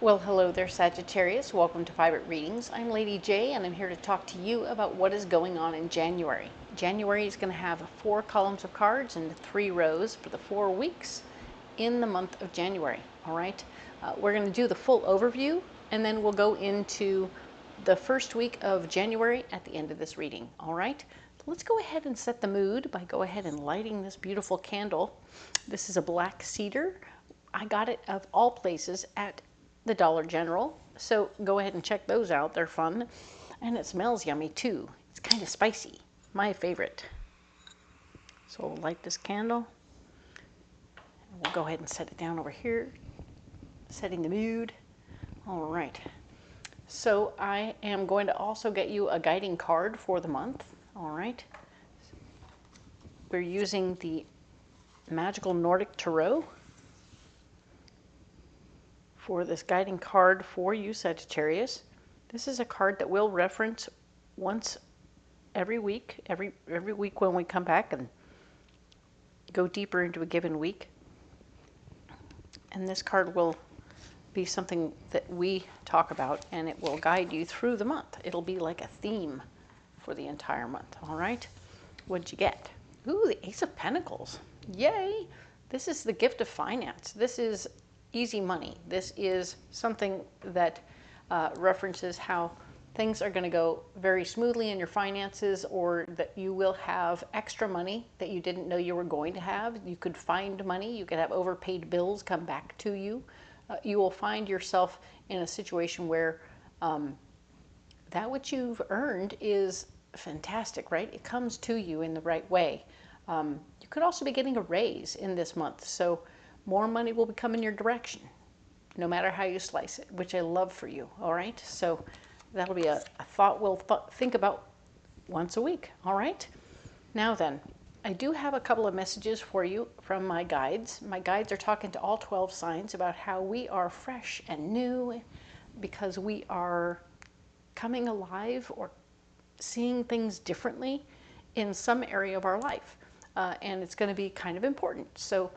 Well, hello there, Sagittarius. Welcome to Private Readings. I'm Lady J, and I'm here to talk to you about what is going on in January. January is going to have 4 columns of cards and 3 rows for the 4 weeks in the month of January. All right, we're going to do the full overview, and then we'll go into the first week of January at the end of this reading. All right, so let's go ahead and set the mood by go ahead and lighting this beautiful candle. This is a black cedar. I got it of all places at the Dollar General, so go ahead and check those out. They're fun, and it smells yummy too. It's kind of spicy, my favorite. So we'll light this candle. We'll go ahead and set it down over here, setting the mood. All right, so I am going to also get you a guiding card for the month. All right, we're using the Magical Nordic Tarot for this guiding card for you, Sagittarius. This is a card that we'll reference once every week, every week when we come back and go deeper into a given week. And this card will be something that we talk about, and it will guide you through the month. It'll be like a theme for the entire month. All right, what'd you get? Ooh, the Ace of Pentacles. Yay! This is the gift of finance. This is easy money. This is something that references how things are going to go very smoothly in your finances, or that you will have extra money that you didn't know you were going to have. You could find money. You could have overpaid bills come back to you. You will find yourself in a situation where that which you've earned is fantastic, right? It comes to you in the right way. You could also be getting a raise in this month, so more money will be coming your direction, no matter how you slice it, which I love for you. All right, so that'll be a thought we'll think about once a week. All right, now then, I do have a couple of messages for you from my guides. My guides are talking to all 12 signs about how we are fresh and new because we are coming alive or seeing things differently in some area of our life, and it's going to be kind of important. So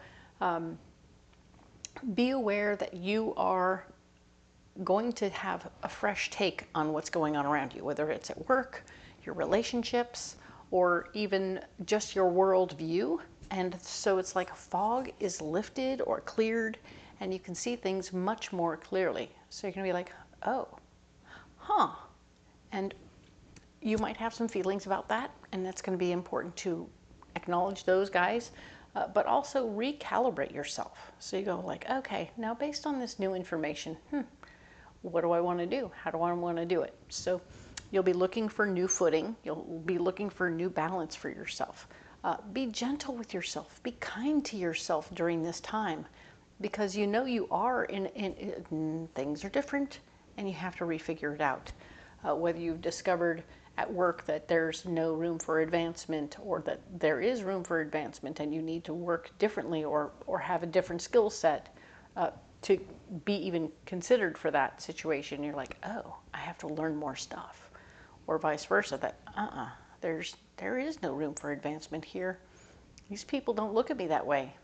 be aware that you are going to have a fresh take on what's going on around you, whether it's at work, your relationships, or even just your world view. And so it's like a fog is lifted or cleared, and you can see things much more clearly. So you're going to be like, oh, huh. And you might have some feelings about that, and that's going to be important to acknowledge those, guys. But also recalibrate yourself. So you go like, okay, now based on this new information, what do I want to do? How do I want to do it? So you'll be looking for new footing. You'll be looking for new balance for yourself. Be gentle with yourself. Be kind to yourself during this time, because you know you are in things are different, and you have to refigure it out. Whether you've discovered at work that there's no room for advancement, or that there is room for advancement and you need to work differently or have a different skill set to be even considered for that situation. You're like, oh, I have to learn more stuff, or vice versa, that there is no room for advancement here. These people don't look at me that way.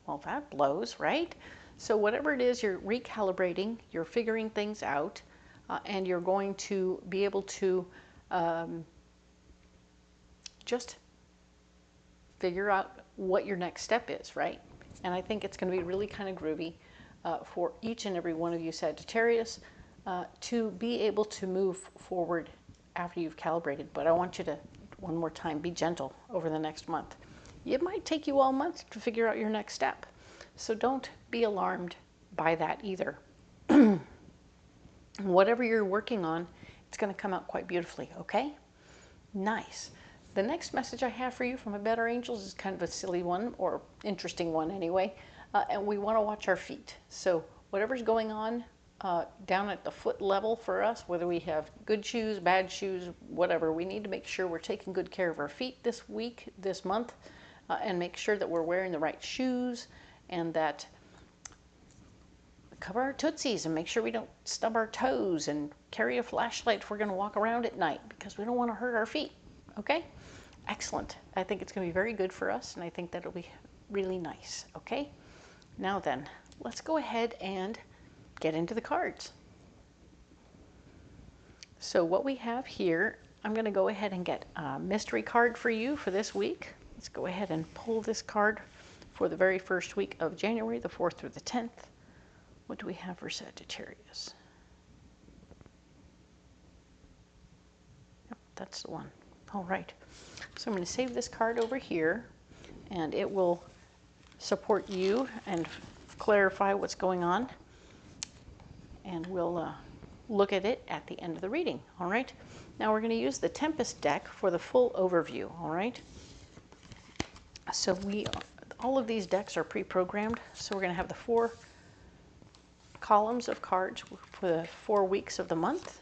Well, that blows, right? So whatever it is, you're recalibrating, you're figuring things out, and you're going to be able to just figure out what your next step is, right? And I think it's going to be really kind of groovy for each and every one of you Sagittarius to be able to move forward after you've calibrated. But I want you to, one more time, be gentle over the next month. It might take you all month to figure out your next step, so don't be alarmed by that either. Whatever you're working on, it's going to come out quite beautifully, okay? Nice. The next message I have for you from my better angels is kind of a silly one, or interesting one anyway, and we want to watch our feet. So whatever's going on down at the foot level for us, whether we have good shoes, bad shoes, whatever, we need to make sure we're taking good care of our feet this week, this month, and make sure that we're wearing the right shoes, and that cover our tootsies, and make sure we don't stub our toes, and carry a flashlight if we're going to walk around at night, because we don't want to hurt our feet. Okay? Excellent. I think it's going to be very good for us, and I think that'll be really nice. Okay? Now then, let's go ahead and get into the cards. So what we have here, I'm going to go ahead and get a mystery card for you for this week. Let's go ahead and pull this card for the very first week of January, the 4th through the 10th. What do we have for Sagittarius? Yep, that's the one. All right. So I'm going to save this card over here, and it will support you and clarify what's going on. And we'll look at it at the end of the reading. All right. Now we're going to use the Tempest deck for the full overview. All right. So all of these decks are pre-programmed. So we're going to have the 4 columns of cards for the 4 weeks of the month.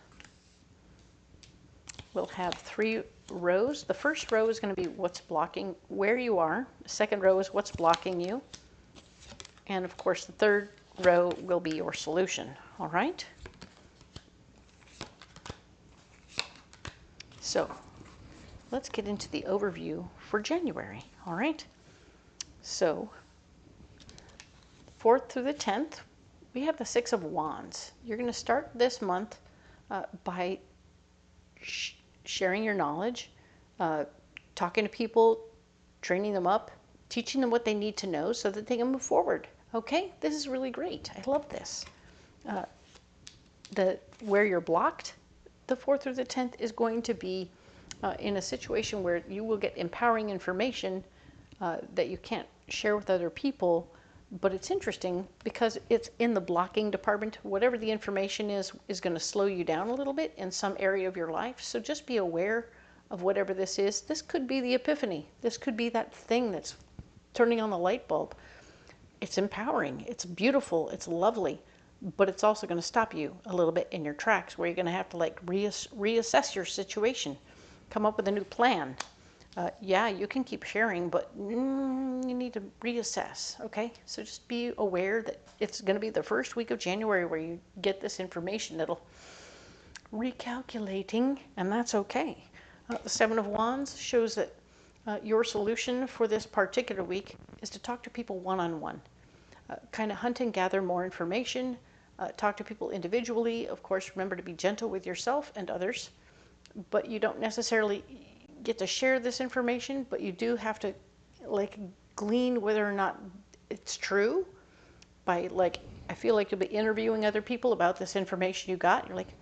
We'll have 3 rows. The first row is going to be what's blocking where you are. The second row is what's blocking you. And of course, the third row will be your solution. All right. So let's get into the overview for January. All right. So 4th through the 10th, we have the 6 of Wands. You're going to start this month by sharing your knowledge, talking to people, training them up, teaching them what they need to know so that they can move forward. Okay, this is really great. I love this. Where you're blocked, the 4th through the 10th is going to be in a situation where you will get empowering information that you can't share with other people. But it's interesting because it's in the blocking department. Whatever the information is going to slow you down a little bit in some area of your life. So just be aware of whatever this is. This could be the epiphany. This could be that thing that's turning on the light bulb. It's empowering. It's beautiful. It's lovely. But it's also going to stop you a little bit in your tracks where you're going to have to like reassess your situation. Come up with a new plan. Yeah, you can keep sharing, but you need to reassess, okay? So just be aware that it's going to be the first week of January where you get this information that'll recalculating, and that's okay. The 7 of Wands shows that your solution for this particular week is to talk to people one-on-one. Kind of hunt and gather more information, talk to people individually. Of course, remember to be gentle with yourself and others, but you don't necessarily get to share this information, but you do have to like glean whether or not it's true by like, I feel like you'll be interviewing other people about this information you got. You're like,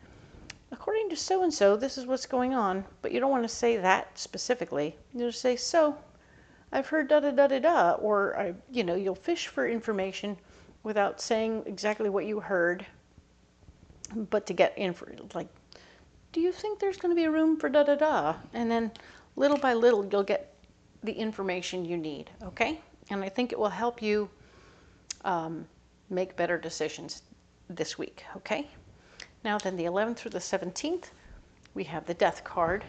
according to so-and-so, this is what's going on, but you don't want to say that specifically. You just say, so I've heard da-da-da-da-da, or, you'll fish for information without saying exactly what you heard, but to get in for, like, do you think there's going to be a room for da-da-da? And then little by little, you'll get the information you need, okay? And I think it will help you make better decisions this week, okay? Now then, the 11th through the 17th, we have the Death card.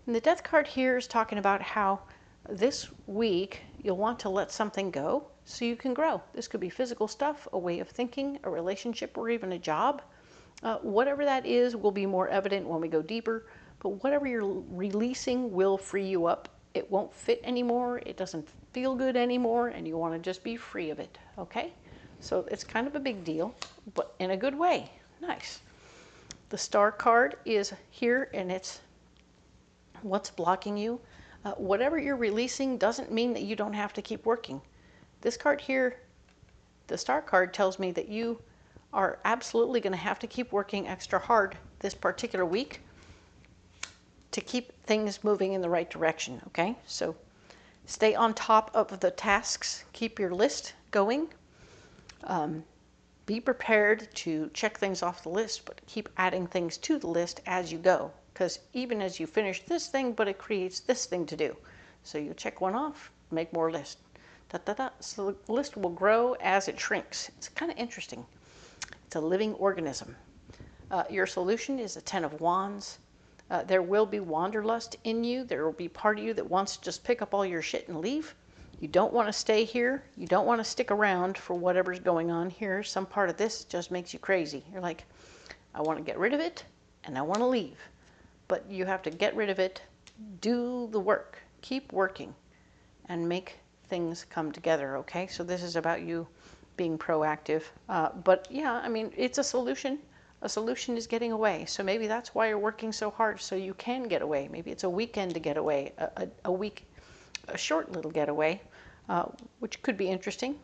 And the Death card here is talking about how this week you'll want to let something go so you can grow. This could be physical stuff, a way of thinking, a relationship, or even a job. Whatever that is will be more evident when we go deeper, but whatever you're releasing will free you up. It won't fit anymore, it doesn't feel good anymore, and you want to just be free of it, okay? So it's kind of a big deal, but in a good way. Nice. The Star card is here, and it's what's blocking you. Whatever you're releasing doesn't mean that you don't have to keep working. This card here, the Star card, tells me that you are absolutely going to have to keep working extra hard this particular week to keep things moving in the right direction, okay? So stay on top of the tasks, keep your list going. Be prepared to check things off the list, but keep adding things to the list as you go, because even as you finish this thing, but it creates this thing to do. So you check one off, make more list. So the list will grow as it shrinks. It's kind of interesting. It's a living organism. Your solution is the 10 of Wands. There will be wanderlust in you. There will be part of you that wants to just pick up all your shit and leave. You don't want to stay here. You don't want to stick around for whatever's going on here. Some part of this just makes you crazy. You're like, I want to get rid of it and I want to leave. But you have to get rid of it, do the work, keep working, and make things come together, okay? So this is about you being proactive. But yeah, I mean, it's a solution. A solution is getting away. So maybe that's why you're working so hard, so you can get away. Maybe it's a weekend to get away, a short little getaway, which could be interesting.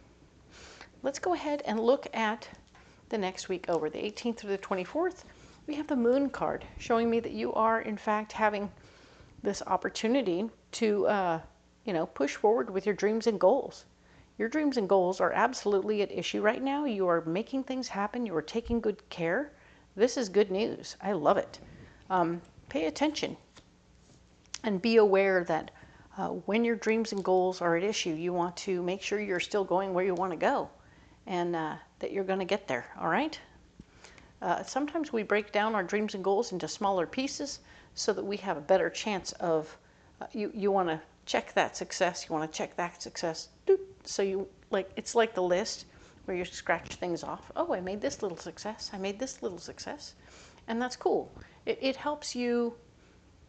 Let's go ahead and look at the next week over, the 18th through the 24th. We have the Moon card showing me that you are, in fact, having this opportunity to, push forward with your dreams and goals. Your dreams and goals are absolutely at issue right now. You are making things happen. You are taking good care. This is good news. I love it. Pay attention and be aware that when your dreams and goals are at issue, you want to make sure you're still going where you want to go, and that you're going to get there, all right? Sometimes we break down our dreams and goals into smaller pieces so that we have a better chance of, you want to check that success, you want to check that success. So it's like the list where you scratch things off. Oh, I made this little success. I made this little success. And that's cool. It helps you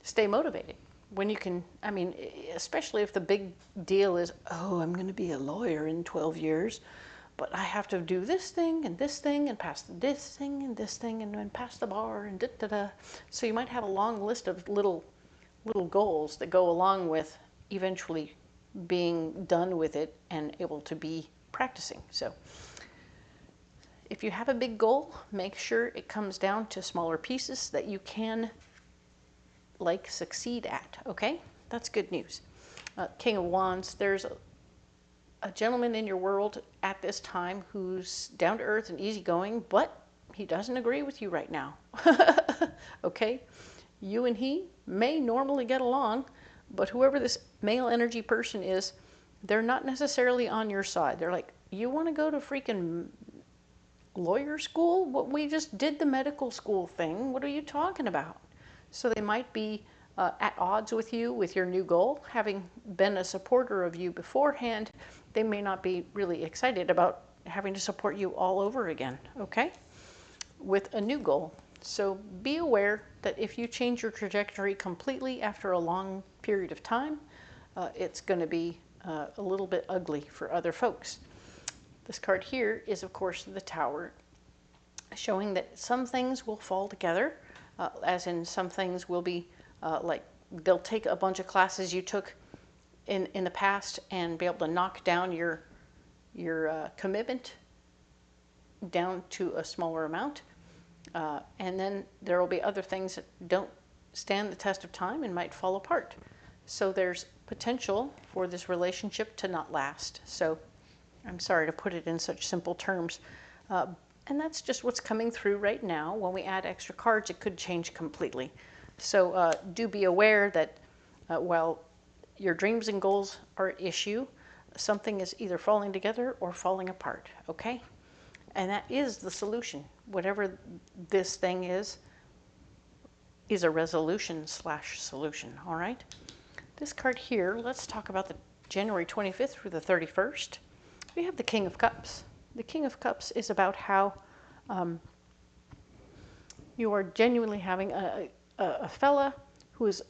stay motivated when you can, I mean, especially if the big deal is, oh, I'm going to be a lawyer in 12 years, but I have to do this thing and pass this thing and this thing and then pass the bar and da-da-da. So you might have a long list of little goals that go along with eventually being done with it and able to be practicing. So if you have a big goal, make sure it comes down to smaller pieces that you can succeed at, okay? That's good news. King of Wands, there's a gentleman in your world at this time who's down to earth and easygoing, but he doesn't agree with you right now, okay? You and he may normally get along, but whoever this male energy person is, they're not necessarily on your side. They're like, you want to go to freaking lawyer school? What, we just did the medical school thing. What are you talking about? So they might be at odds with you with your new goal. Having been a supporter of you beforehand, they may not be really excited about having to support you all over again, okay? With a new goal. So be aware that if you change your trajectory completely after a long period of time, it's going to be a little bit ugly for other folks. This card here is, of course, the Tower, showing that some things will fall together, as in some things will be they'll take a bunch of classes you took in the past and be able to knock down your commitment down to a smaller amount. And then there will be other things that don't stand the test of time and might fall apart. So there's potential for this relationship to not last. So I'm sorry to put it in such simple terms. And that's just what's coming through right now. When we add extra cards, it could change completely. So do be aware that while your dreams and goals are at issue, something is either falling together or falling apart, okay? And that is the solution. Whatever this thing is a resolution/solution, all right? This card here, let's talk about the January 25th through the 31st. We have the King of Cups. The King of Cups is about how you are genuinely having a fella who is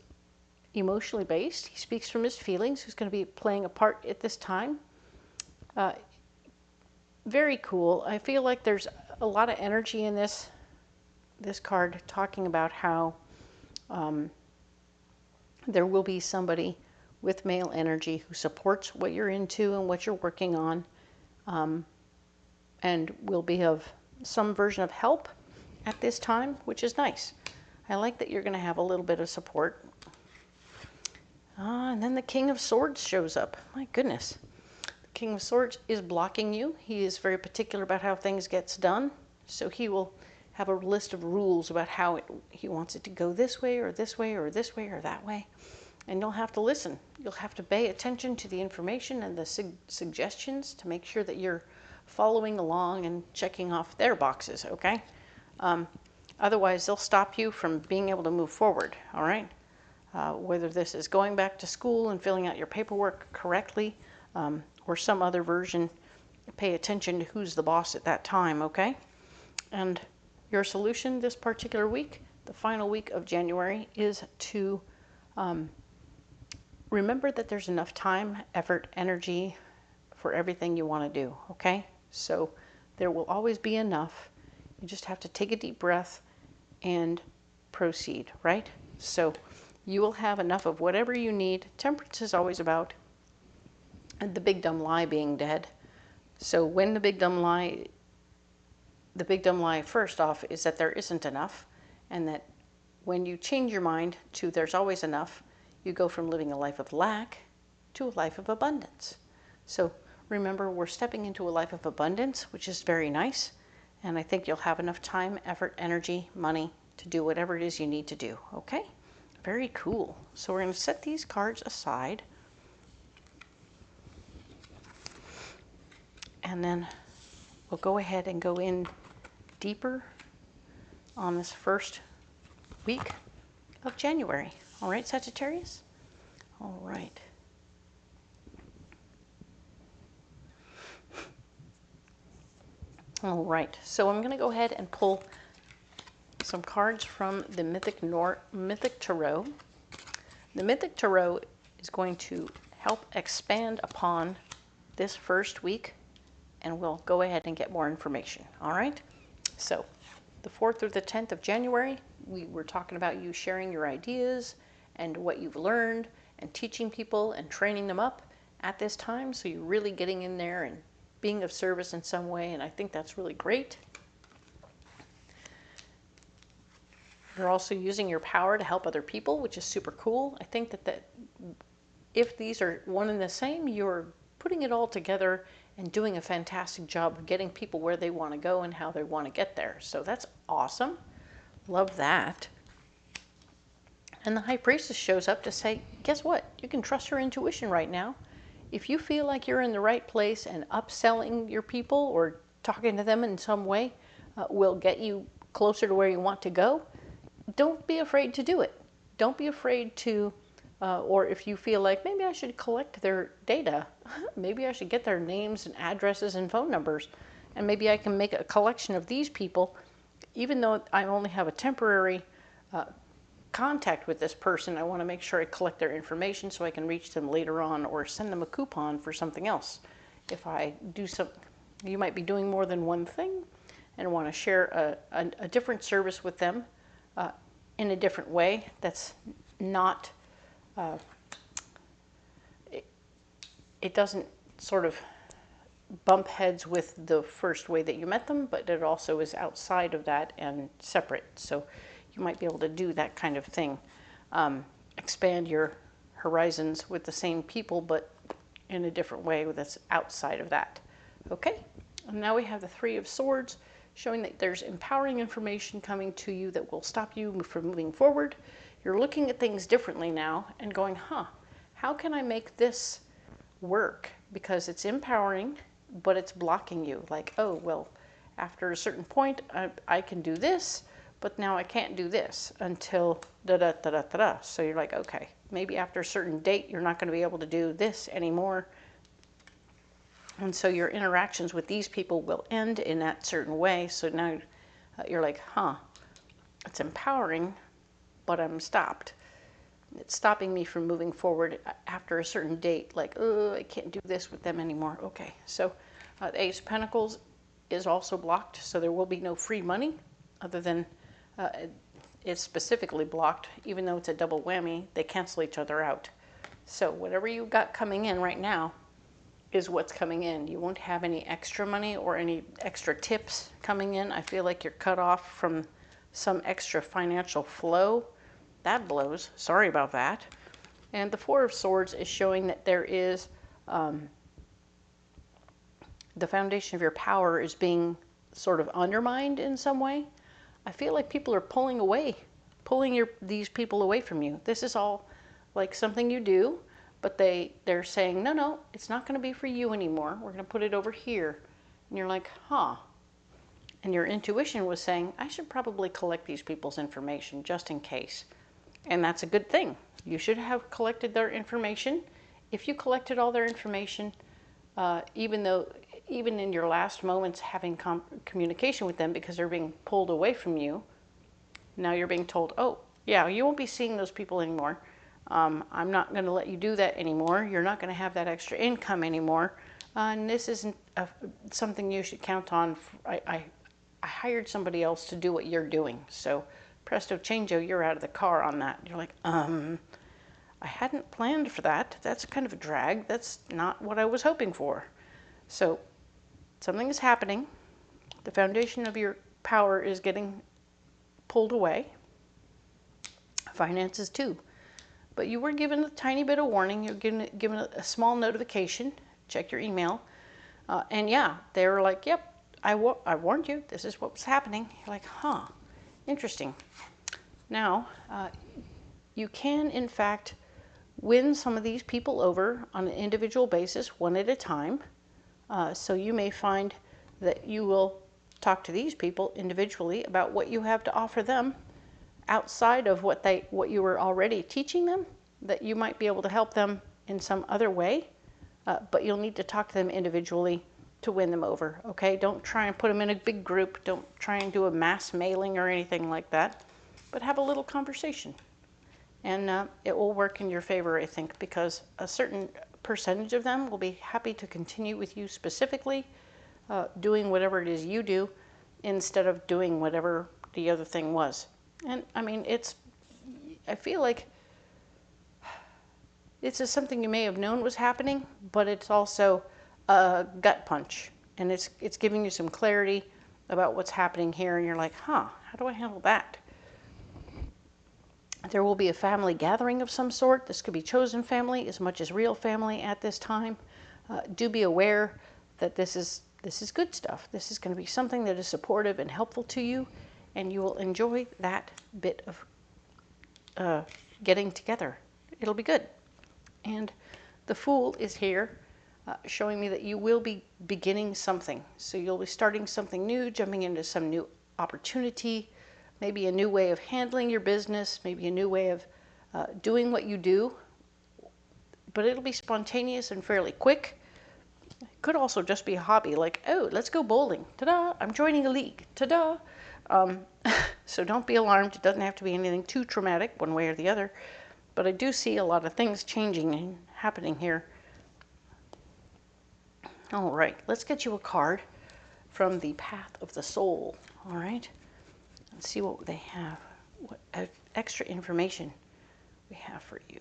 emotionally based. He speaks from his feelings, who's going to be playing a part at this time. Very cool. I feel like there's a lot of energy in this card talking about how there will be somebody with male energy who supports what you're into and what you're working on, and will be of some version of help at this time, which is nice. I like that you're going to have a little bit of support. And then the King of Swords shows up. My goodness. The King of Swords is blocking you. He is very particular about how things gets done. So he will have a list of rules about how he wants it to go this way or this way or this way or that way. And you'll have to listen. You'll have to pay attention to the information and the suggestions to make sure that you're following along and checking off their boxes, okay? Otherwise, they'll stop you from being able to move forward, all right? Whether this is going back to school and filling out your paperwork correctly, or some other version, pay attention to who's the boss at that time, okay? And your solution this particular week, the final week of January, is to remember that there's enough time, effort, energy for everything you want to do, okay? So there will always be enough. You just have to take a deep breath and proceed, right? So you will have enough of whatever you need. Temperance is always about the big dumb lie being dead. So when the big dumb lie first off is that there isn't enough, and that when you change your mind to there's always enough, you go from living a life of lack to a life of abundance. So remember, we're stepping into a life of abundance, which is very nice, and I think you'll have enough time, effort, energy, money to do whatever it is you need to do, okay? Very cool. So we're going to set these cards aside, and then we'll go ahead and go in deeper on this first week of January. All right, Sagittarius? All right. All right, so I'm going to go ahead and pull some cards from the Mythic Tarot. The Mythic Tarot is going to help expand upon this first week, and we'll go ahead and get more information. All right, so the 4th through the 10th of January, we were talking about you sharing your ideas and what you've learned and teaching people and training them up at this time. So you're really getting in there and being of service in some way, and I think that's really great. You're also using your power to help other people, which is super cool. I think that if these are one and the same, you're putting it all together and doing a fantastic job of getting people where they want to go and how they want to get there. So that's awesome. Love that. And the High Priestess shows up to say, guess what? You can trust your intuition right now. If you feel like you're in the right place and upselling your people or talking to them in some way will get you closer to where you want to go, don't be afraid to do it. Don't be afraid to, or if you feel like maybe I should collect their data, maybe I should get their names and addresses and phone numbers, and maybe I can make a collection of these people, even though I only have a temporary contact with this person. I want to make sure I collect their information so I can reach them later on or send them a coupon for something else. If I do something, you might be doing more than one thing and want to share a different service with them in a different way that's not, it doesn't sort of bump heads with the first way that you met them, but it also is outside of that and separate. So you might be able to do that kind of thing. Expand your horizons with the same people, but in a different way that's outside of that. Okay, and now we have the Three of Swords, showing that there's empowering information coming to you that will stop you from moving forward. You're looking at things differently now and going, how can I make this work? Because it's empowering, but it's blocking you. Like, oh, well, after a certain point, I can do this, but now I can't do this until da-da-da-da-da-da. So you're like, okay, maybe after a certain date, you're not going to be able to do this anymore. And so your interactions with these people will end in that certain way. So now you're like, it's empowering, but I'm stopped. It's stopping me from moving forward after a certain date. Like, I can't do this with them anymore. Okay, so the Ace of Pentacles is also blocked. So there will be no free money other than it's specifically blocked. Even though it's a double whammy, they cancel each other out. So whatever you got coming in right now is what's coming in. You won't have any extra money or any extra tips coming in. I feel like you're cut off from some extra financial flow. That blows. Sorry about that. And the Four of Swords is showing that there is the foundation of your power is being sort of undermined in some way. I feel like people are pulling these people away from you. This is all like something you do, but they're saying, no, it's not going to be for you anymore. We're going to put it over here. And you're like, And your intuition was saying, I should probably collect these people's information just in case. And that's a good thing. You should have collected their information. If you collected all their information, even in your last moments having communication with them because they're being pulled away from you, now you're being told, oh, yeah, you won't be seeing those people anymore. I'm not going to let you do that anymore. You're not going to have that extra income anymore. And this isn't something you should count on. I hired somebody else to do what you're doing. So presto changeo, you're out of the car on that. You're like, I hadn't planned for that. That's kind of a drag. That's not what I was hoping for. So something is happening. The foundation of your power is getting pulled away. Finances too. But you were given a tiny bit of warning. You're given a small notification. Check your email. And yeah, they were like, yep, I warned you. This is what was happening. You're like, huh, interesting. Now, you can, in fact, win some of these people over on an individual basis, one at a time. So you may find that you will talk to these people individually about what you have to offer them outside of what you were already teaching them, that you might be able to help them in some other way, but you'll need to talk to them individually to win them over, okay? Don't try and put them in a big group. Don't try and do a mass mailing or anything like that, but have a little conversation. And it will work in your favor, I think, because a certain percentage of them will be happy to continue with you specifically, doing whatever it is you do, instead of doing whatever the other thing was. And I mean, I feel like it's just something you may have known was happening, but it's also a gut punch. And it's giving you some clarity about what's happening here. And you're like, huh, how do I handle that? There will be a family gathering of some sort. This could be chosen family as much as real family at this time. Do be aware that this is good stuff. This is going to be something that is supportive and helpful to you, and you will enjoy that bit of getting together. It'll be good. And the Fool is here, showing me that you will be beginning something. So you'll be starting something new, jumping into some new opportunity, maybe a new way of handling your business, maybe a new way of doing what you do. But it'll be spontaneous and fairly quick. It could also just be a hobby, like, oh, let's go bowling. Ta-da, I'm joining a league. Ta-da. So don't be alarmed. It doesn't have to be anything too traumatic one way or the other. But I do see a lot of things changing and happening here. All right, let's get you a card from the Path of the Soul. All right, let's see what they have, what extra information we have for you.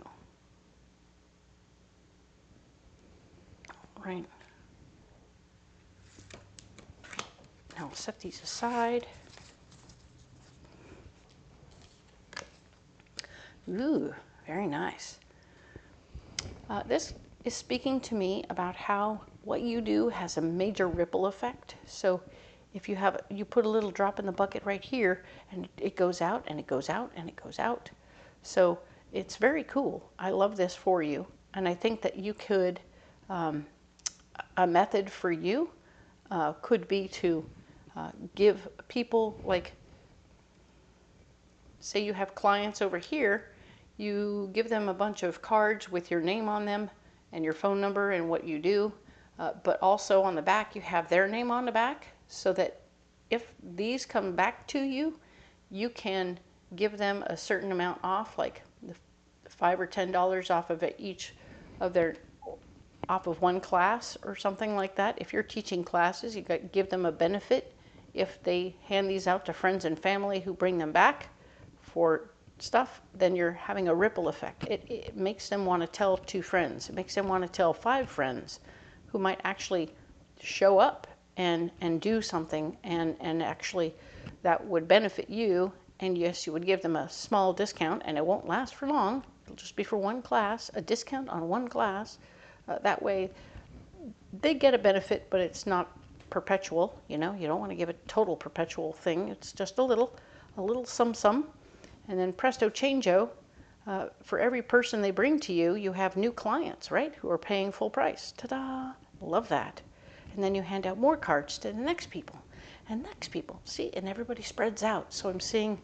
All right. Now we'll set these aside. Ooh, very nice. This is speaking to me about how what you do has a major ripple effect. So if you put a little drop in the bucket right here, and it goes out, and it goes out, and it goes out. So it's very cool. I love this for you. And I think that you could, a method for you could be to give people, like, say you have clients over here, you give them a bunch of cards with your name on them and your phone number and what you do, but also on the back you have their name on the back, so that if these come back to you, you can give them a certain amount off, like $5 or $10 off of each of their, off of one class or something like that. If you're teaching classes, you got give them a benefit if they hand these out to friends and family who bring them back for stuff. Then you're having a ripple effect. It makes them want to tell 2 friends. It makes them want to tell 5 friends who might actually show up and do something, and actually that would benefit you. And yes, you would give them a small discount, and it won't last for long. It'll just be for one class, a discount on one class. That way they get a benefit, but it's not perpetual. You know, you don't want to give a total perpetual thing. It's just a little sum. And then presto changeo, for every person they bring to you, you have new clients, right, who are paying full price. Ta-da! Love that. And then you hand out more cards to the next people and next people. See, and everybody spreads out. So I'm seeing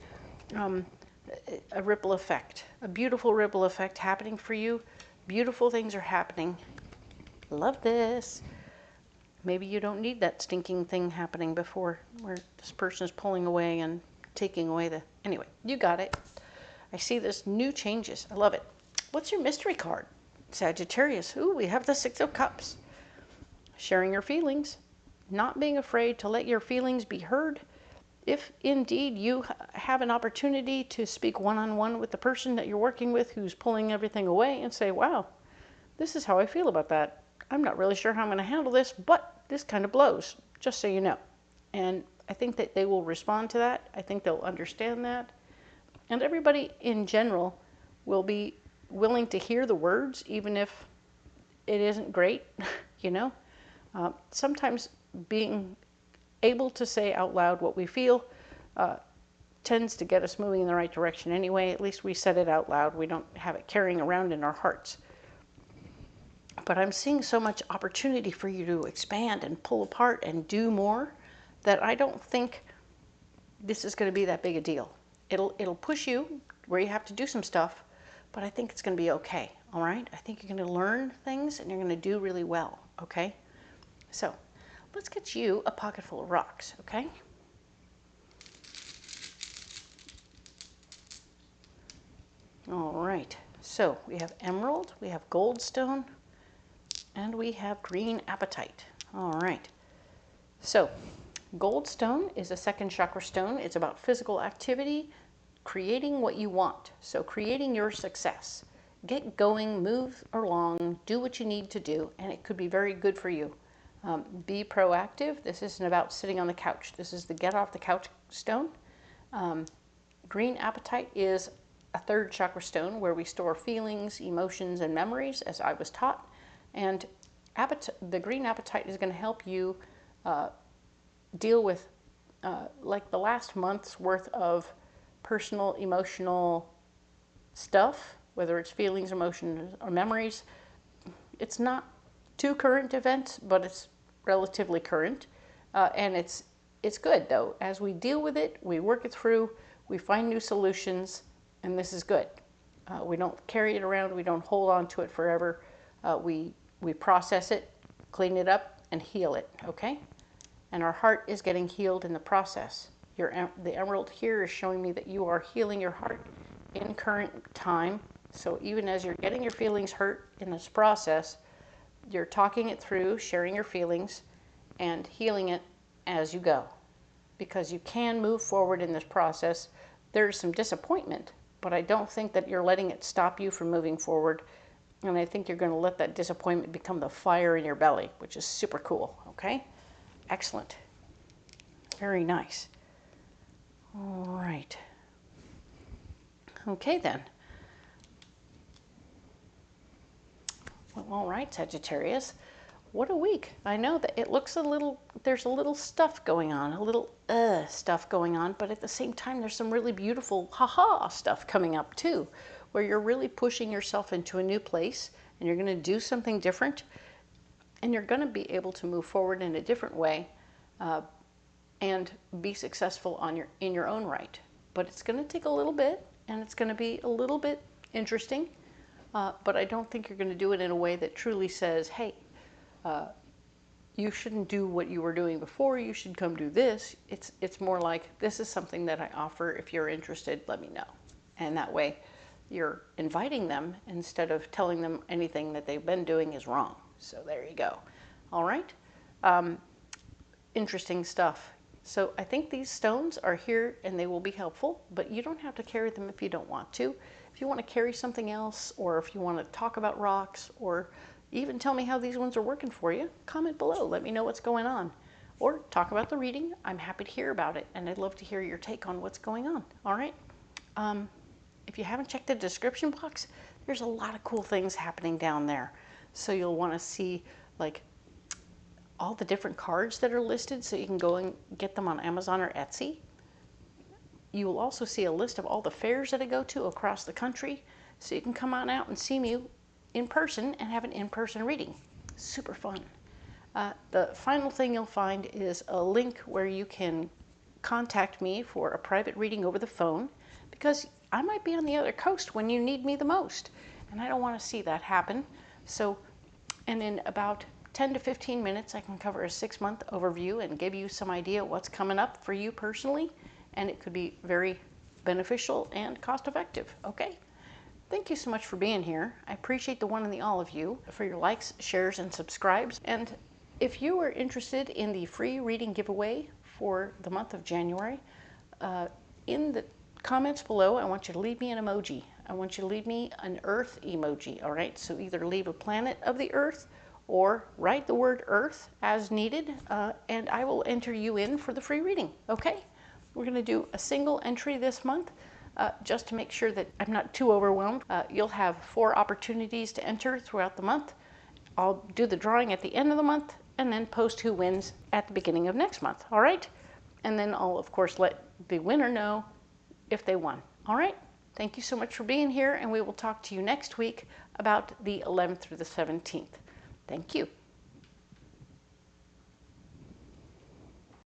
a ripple effect, a beautiful ripple effect happening for you. Beautiful things are happening. Love this. Maybe you don't need that stinking thing happening before, where this person is pulling away and taking away the... Anyway, you got it. I see this new changes. I love it. What's your mystery card? Sagittarius. Ooh, we have the 6 of Cups. sharing your feelings, not being afraid to let your feelings be heard. If indeed you have an opportunity to speak one-on-one with the person that you're working with who's pulling everything away and say, wow, this is how I feel about that. I'm not really sure how I'm going to handle this, but this kind of blows, just so you know. And I think that they will respond to that. I think they'll understand that. And everybody in general will be willing to hear the words, even if it isn't great, you know. Sometimes being able to say out loud what we feel tends to get us moving in the right direction anyway. At least we said it out loud. We don't have it carrying around in our hearts. But I'm seeing so much opportunity for you to expand and pull apart and do more that I don't think this is going to be that big a deal. It'll push you where you have to do some stuff, but I think it's going to be okay, all right? I think you're going to learn things and you're going to do really well, okay? So let's get you a pocket full of rocks, okay? All right, so we have emerald, we have goldstone, and we have green apatite. All right, so goldstone is a second chakra stone. It's about physical activity, creating what you want. So creating your success. Get going, move along, do what you need to do, and it could be very good for you. Be proactive. This isn't about sitting on the couch. This is the get off the couch stone. Green apatite is a third chakra stone where we store feelings, emotions, and memories, as I was taught. And the green apatite is going to help you deal with like the last month's worth of personal, emotional stuff, whether it's feelings, emotions, or memories. It's not too current events, but it's relatively current. And it's good, though. As we deal with it, we work it through, we find new solutions, and this is good. We don't carry it around. We don't hold on to it forever. We process it, clean it up, and heal it, okay? And our heart is getting healed in the process. The emerald here is showing me that you are healing your heart in current time. So even as you're getting your feelings hurt in this process, you're talking it through, sharing your feelings, and healing it as you go. Because you can move forward in this process. There's some disappointment, but I don't think that you're letting it stop you from moving forward. And I think you're going to let that disappointment become the fire in your belly, which is super cool, okay? Excellent. Very nice. All right. Okay, then. Well, all right, Sagittarius. What a week. I know that it looks there's a little stuff going on, a little stuff going on, but at the same time, there's some really beautiful ha-ha stuff coming up too, where you're really pushing yourself into a new place and you're going to do something different and you're going to be able to move forward in a different way and be successful in your own right. But it's going to take a little bit and it's going to be a little bit interesting, but I don't think you're going to do it in a way that truly says, hey, you shouldn't do what you were doing before, you should come do this. It's more like, this is something that I offer. If you're interested, let me know. And that way you're inviting them instead of telling them anything that they've been doing is wrong. So there you go. All right. Interesting stuff. So I think these stones are here and they will be helpful, but you don't have to carry them if you don't want to. If you want to carry something else, or if you want to talk about rocks, or even tell me how these ones are working for you, comment below. Let me know what's going on. Or talk about the reading. I'm happy to hear about it, and I'd love to hear your take on what's going on. All right? If you haven't checked the description box, there's a lot of cool things happening down there. So you'll want to see like all the different cards that are listed, so you can go and get them on Amazon or Etsy. You will also see a list of all the fairs that I go to across the country, so you can come on out and see me in person and have an in-person reading. Super fun. The final thing you'll find is a link where you can contact me for a private reading over the phone, because I might be on the other coast when you need me the most, and I don't want to see that happen. So, and in about 10 to 15 minutes, I can cover a 6-month overview and give you some idea what's coming up for you personally, and it could be very beneficial and cost-effective, okay? Thank you so much for being here. I appreciate the one and the all of you for your likes, shares, and subscribes. And If you are interested in the free reading giveaway for the month of January, in the comments below, I want you to leave me an emoji. I want you to leave me an Earth emoji, all right? So either leave a planet of the Earth or write the word Earth as needed, and I will enter you in for the free reading, okay? We're going to do a single entry this month just to make sure that I'm not too overwhelmed. You'll have 4 opportunities to enter throughout the month. I'll do the drawing at the end of the month and then post who wins at the beginning of next month, all right? And then I'll, of course, let the winner know if they won, all right? Thank you so much for being here, and we will talk to you next week about the 11th through the 17th. Thank you.